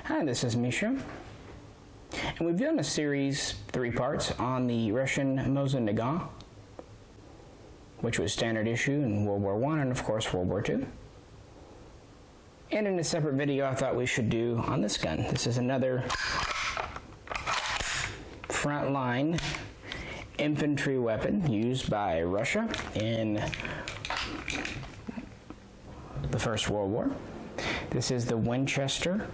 Hi, this is Misha, and we've done a series, 3 parts, on the Russian Mosin-Nagant, which was standard issue in World War I and of course World War II. And in a separate video I thought we should do on this gun. This is another frontline infantry weapon used by Russia in the First World War. This is the Winchester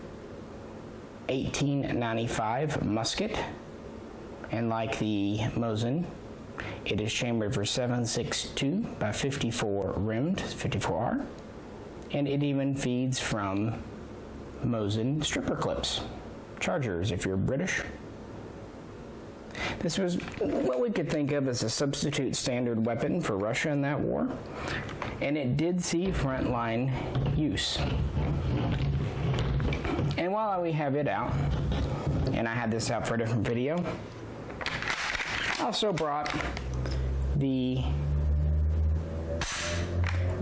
M1895 Musket, and like the Mosin, it is chambered for 7.62 by 54 rimmed, 54R, and it even feeds from Mosin stripper clips, chargers if you're British. This was what we could think of as a substitute standard weapon for Russia in that war, and it did see frontline use. And while we have it out, and I had this out for a different video, I also brought the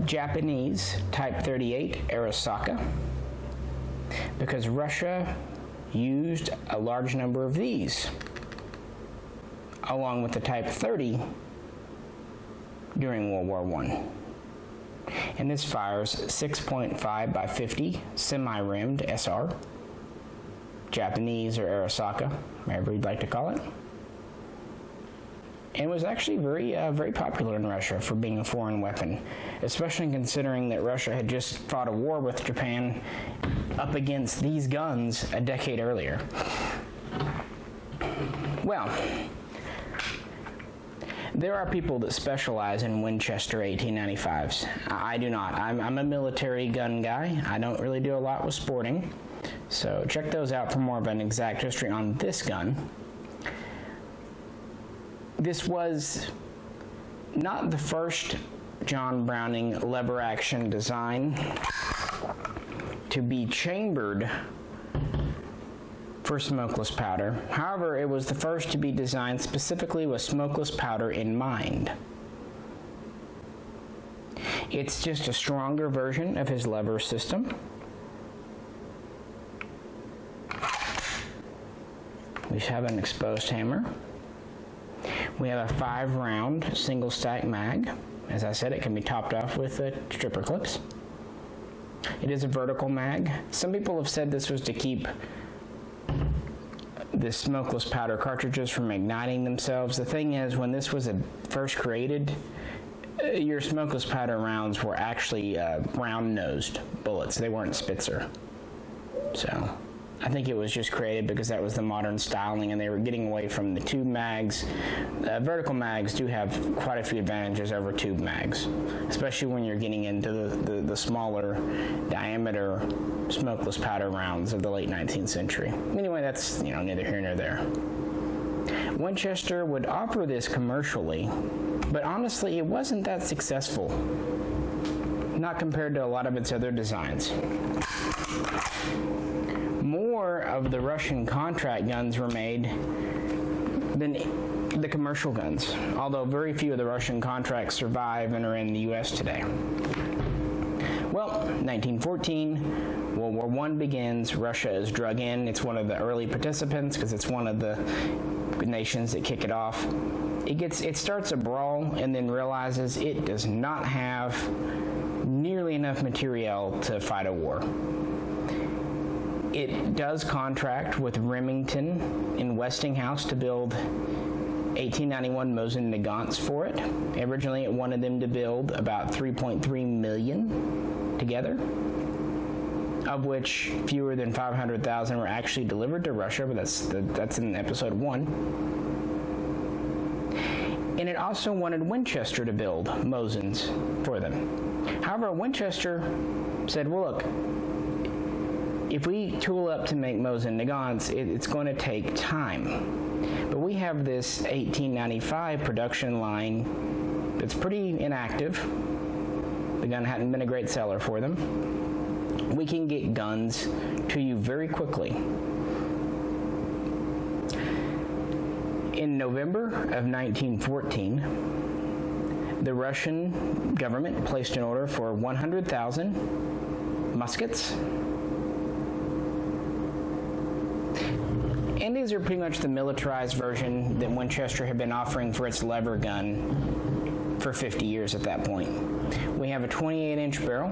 Japanese Type 38 Arasaka, because Russia used a large number of these along with the Type 30 during World War I. And this fires 6.5 by 50 semi-rimmed SR, Japanese or Arasaka, whatever you'd like to call it. And it was actually very popular in Russia for being a foreign weapon, especially considering that Russia had just fought a war with Japan up against these guns a decade earlier. Well, there are people that specialize in Winchester 1895s. I do not. I'm a military gun guy. I don't really do a lot with sporting. So check those out for more of an exact history on this gun. This was not the first John Browning lever action design to be chambered for smokeless powder. However, it was the first to be designed specifically with smokeless powder in mind. It's just a stronger version of his lever system. We have an exposed hammer. We have a 5-round single stack mag. As I said, it can be topped off with stripper clips. It is a vertical mag. Some people have said this was to keep the smokeless powder cartridges from igniting themselves. The thing is, when this was first created, your smokeless powder rounds were actually round-nosed bullets. They weren't Spitzer. So I think it was just created because that was the modern styling, and they were getting away from the tube mags. Vertical mags do have quite a few advantages over tube mags, especially when you're getting into the smaller diameter smokeless powder rounds of the late 19th century. Anyway, that's neither here nor there. Winchester would offer this commercially, but honestly it wasn't that successful, not compared to a lot of its other designs. More of the Russian contract guns were made than the commercial guns, although very few of the Russian contracts survive and are in the US today. Well, 1914, World War I begins. Russia is drug in. It's one of the early participants because it's one of the nations that kick it off. It starts a brawl and then realizes it does not have nearly enough materiel to fight a war. It does contract with Remington and Westinghouse to build 1891 Mosin-Nagants for it. Originally it wanted them to build about 3.3 million together, of which fewer than 500,000 were actually delivered to Russia, but that's in episode 1. And it also wanted Winchester to build Mosins for them. However, Winchester said, well, look, if we tool up to make Mosin-Nagants, it's going to take time. But we have this 1895 production line that's pretty inactive. The gun hadn't been a great seller for them. We can get guns to you very quickly. In November of 1914, the Russian government placed an order for 100,000 muskets And these are pretty much the militarized version that Winchester had been offering for its lever gun for 50 years at that point. We have a 28-inch barrel.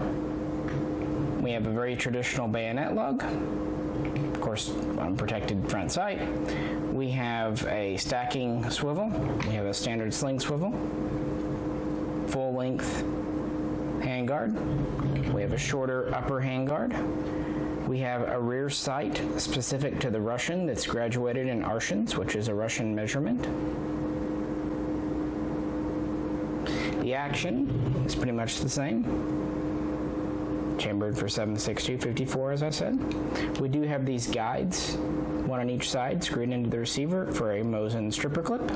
We have a very traditional bayonet lug. Of course, unprotected front sight. We have a stacking swivel. We have a standard sling swivel. Full-length handguard. We have a shorter upper handguard. We have a rear sight specific to the Russian that's graduated in Arshins, which is a Russian measurement. The action is pretty much the same. Chambered for 7.62-54, as I said. We do have these guides, one on each side, screwed into the receiver for a Mosin stripper clip.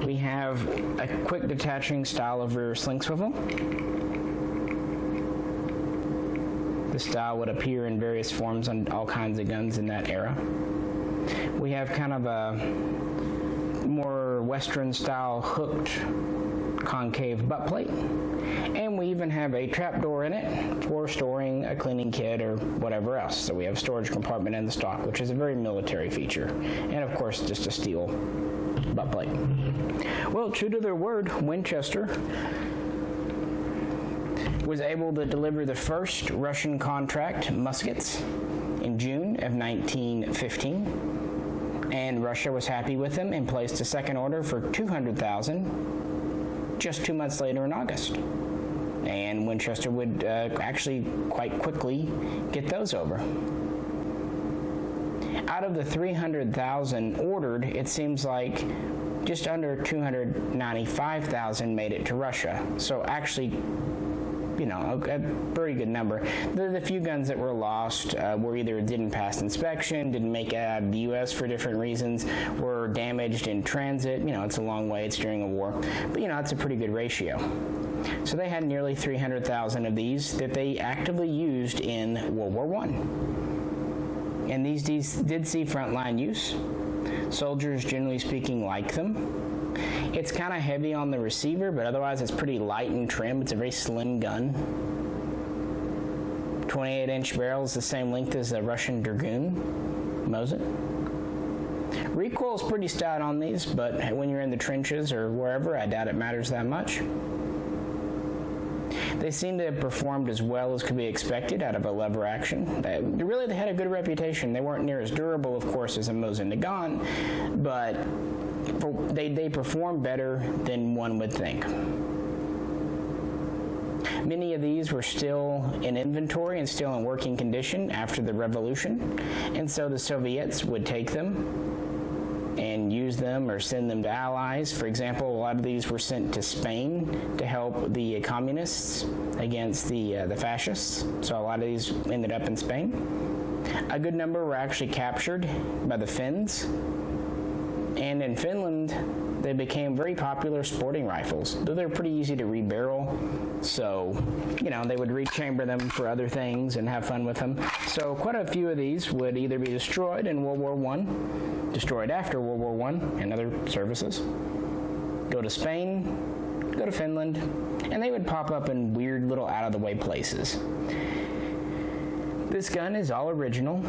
We have a quick detaching style of rear sling swivel. This style would appear in various forms on all kinds of guns in that era. We have kind of a more Western style hooked concave butt plate, and we even have a trap door in it for storing a cleaning kit or whatever else. So we have a storage compartment in the stock, which is a very military feature, and of course just a steel butt plate. Well, true to their word, Winchester was able to deliver the first Russian contract muskets in June of 1915, and Russia was happy with them and placed a second order for 200,000 just 2 months later in August. And Winchester would actually quite quickly get those over. Out of the 300,000 ordered, it seems like just under 295,000 made it to Russia. So actually, you know, a very good number. The few guns that were lost were either didn't pass inspection, didn't make it out of the U.S. for different reasons, were damaged in transit. You know, it's a long way, it's during a war. But, you know, it's a pretty good ratio. So they had nearly 300,000 of these that they actively used in World War I. And these did see frontline use. Soldiers, generally speaking, like them. It's kind of heavy on the receiver, but otherwise it's pretty light and trim. It's a very slim gun. 28-inch barrel is the same length as the Russian Dragoon Mosin. Recoil is pretty stout on these, but when you're in the trenches or wherever, I doubt it matters that much. They seem to have performed as well as could be expected out of a lever action. They had a good reputation. They weren't near as durable, of course, as a Mosin-Nagant, but they performed better than one would think. Many of these were still in inventory and still in working condition after the revolution, and so the Soviets would take them and use them or send them to allies. For example, a lot of these were sent to Spain to help the communists against the fascists, so a lot of these ended up in Spain. A good number were actually captured by the Finns, and in Finland they became very popular sporting rifles, though they're pretty easy to rebarrel, so you know they would rechamber them for other things and have fun with them. So quite a few of these would either be destroyed in World War I, destroyed after World War I and other services, go to Spain, go to Finland, and they would pop up in weird little out-of-the-way places. This gun is all original.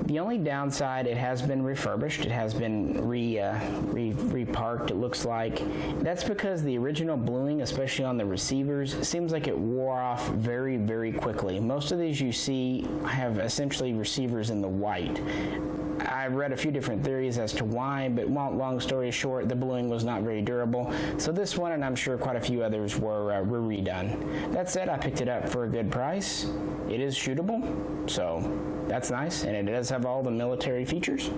The only downside, it has been refurbished. It has been reparked, it looks like. That's because the original bluing, especially on the receivers, seems like it wore off very, very quickly. Most of these you see have essentially receivers in the white. I've read a few different theories as to why, but long story short, the bluing was not very durable. So this one, and I'm sure quite a few others, were redone. That said, I picked it up for a good price. It is shootable, so that's nice, and it does have all the military features.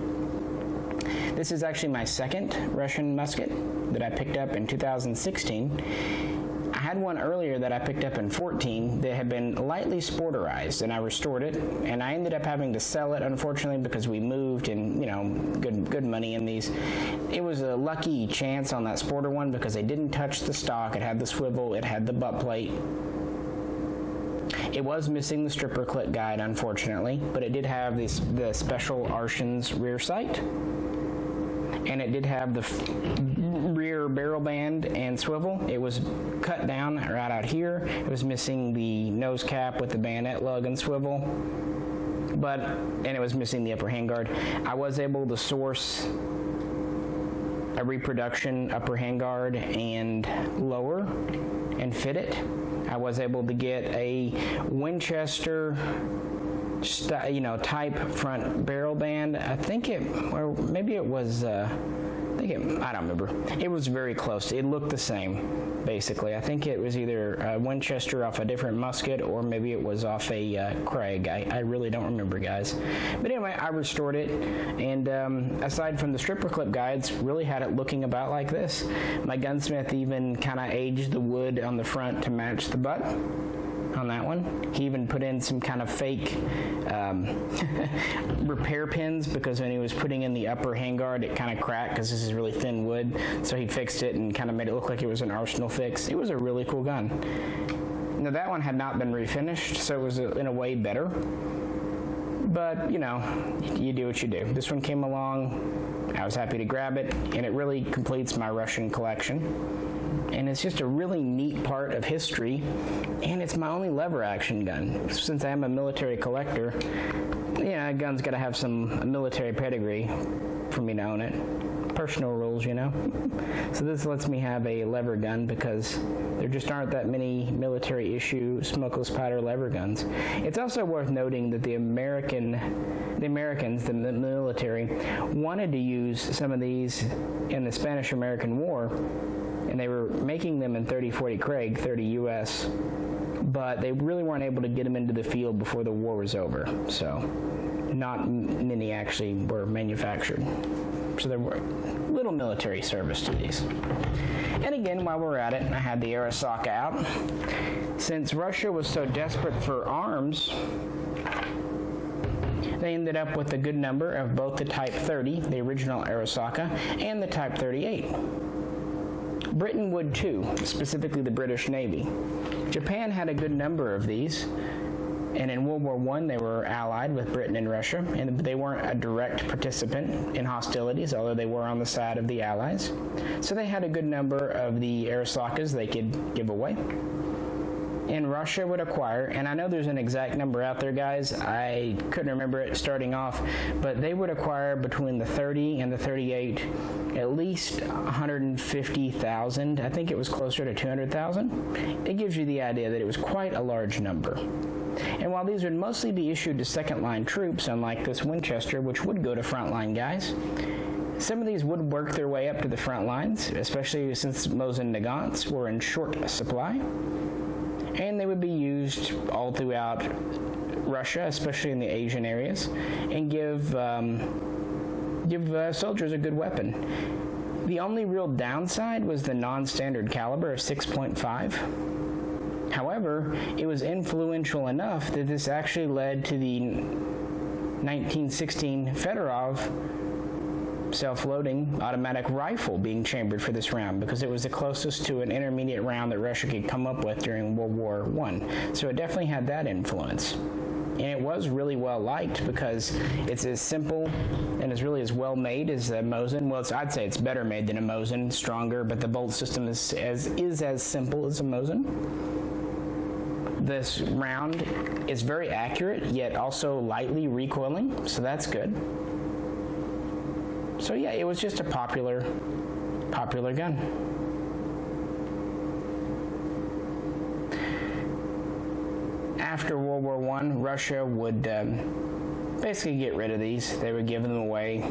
This is actually my second Russian musket that I picked up in 2016. I had one earlier that I picked up in 14 that had been lightly sporterized, and I restored it, and I ended up having to sell it, unfortunately, because we moved and, you know, good money in these. It was a lucky chance on that sporter one because they didn't touch the stock. It had the swivel, it had the butt plate. It was missing the stripper clip guide, unfortunately, but it did have the special Arshins rear sight, and it did have the rear barrel band and swivel. It was cut down right out here. It was missing the nose cap with the bayonet lug and swivel. and it was missing the upper handguard. I was able to source a reproduction upper handguard and lower and fit it. I was able to get a Winchester type front barrel band. I think it, or maybe it was, I don't remember. It was very close. It looked the same, basically. I think it was either a Winchester off a different musket, or maybe it was off a Craig. I really don't remember, guys. But anyway, I restored it, and aside from the stripper clip guides, really had it looking about like this. My gunsmith even kind of aged the wood on the front to match the butt on that one. He even put in some kind of fake repair pins, because when he was putting in the upper handguard, it kind of cracked because this is really thin wood. So he fixed it and kind of made it look like it was an arsenal fix. It was a really cool gun. Now that one had not been refinished, so it was in a way better. But you do what you do. This one came along, I was happy to grab it, and it really completes my Russian collection. And it's just a really neat part of history, and it's my only lever action gun. Since I am a military collector, a gun's got to have some military pedigree for me to own it. Personal rules, So this lets me have a lever gun, because there just aren't that many military issue smokeless powder lever guns. It's also worth noting that the Americans, the military, wanted to use some of these in the Spanish-American War, and they were making them in 30-40 Craig, 30 US, but they really weren't able to get them into the field before the war was over. So not many actually were manufactured. So there were little military service to these. And again, while we're at it, I had the Arasaka out. Since Russia was so desperate for arms, they ended up with a good number of both the Type 30, the original Arasaka, and the Type 38. Britain would too, specifically the British Navy. Japan had a good number of these, and in World War I they were allied with Britain and Russia, and they weren't a direct participant in hostilities, although they were on the side of the Allies. So they had a good number of the Arasakas they could give away. And Russia would acquire, and I know there's an exact number out there, guys, I couldn't remember it starting off, but they would acquire between the 30 and the 38 at least 150,000. I think it was closer to 200,000. It gives you the idea that it was quite a large number. And while these would mostly be issued to second-line troops, unlike this Winchester, which would go to front-line guys, some of these would work their way up to the front lines, especially since Mosin-Nagants were in short supply. And they would be used all throughout Russia, especially in the Asian areas, and give soldiers a good weapon. The only real downside was the non-standard caliber of 6.5. However, it was influential enough that this actually led to the 1916 Fedorov self-loading automatic rifle being chambered for this round, because it was the closest to an intermediate round that Russia could come up with during World War I. So it definitely had that influence. And it was really well liked because it's as simple and is really as well made as a Mosin. Well, I'd say it's better made than a Mosin, stronger, but the bolt system is as simple as a Mosin. This round is very accurate, yet also lightly recoiling, so that's good. So yeah, it was just a popular gun. After World War I, Russia would basically get rid of these. They would give them away.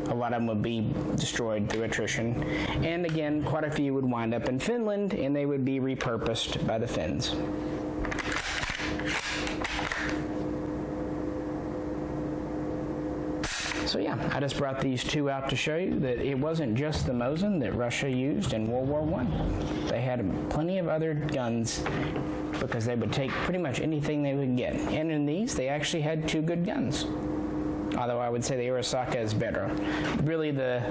A lot of them would be destroyed through attrition. And again, quite a few would wind up in Finland, and they would be repurposed by the Finns. So yeah, I just brought these two out to show you that it wasn't just the Mosin that Russia used in World War I. They had plenty of other guns because they would take pretty much anything they would get. And in these, they actually had two good guns. Although I would say the Arasaka is better. Really, the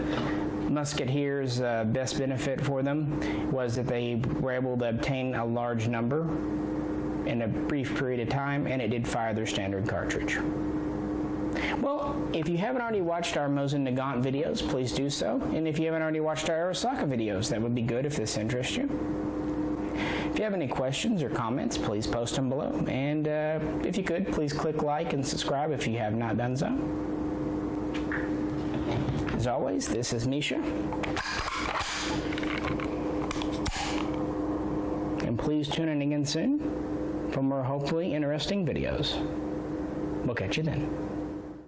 musket here's best benefit for them was that they were able to obtain a large number in a brief period of time, and it did fire their standard cartridge. Well, if you haven't already watched our Mosin-Nagant videos, please do so. And if you haven't already watched our Arasaka videos, that would be good if this interests you. If you have any questions or comments, please post them below. And if If you could, please click like and subscribe if you have not done so. As always, this is Misha. And please tune in again soon for more hopefully interesting videos. We'll catch you then.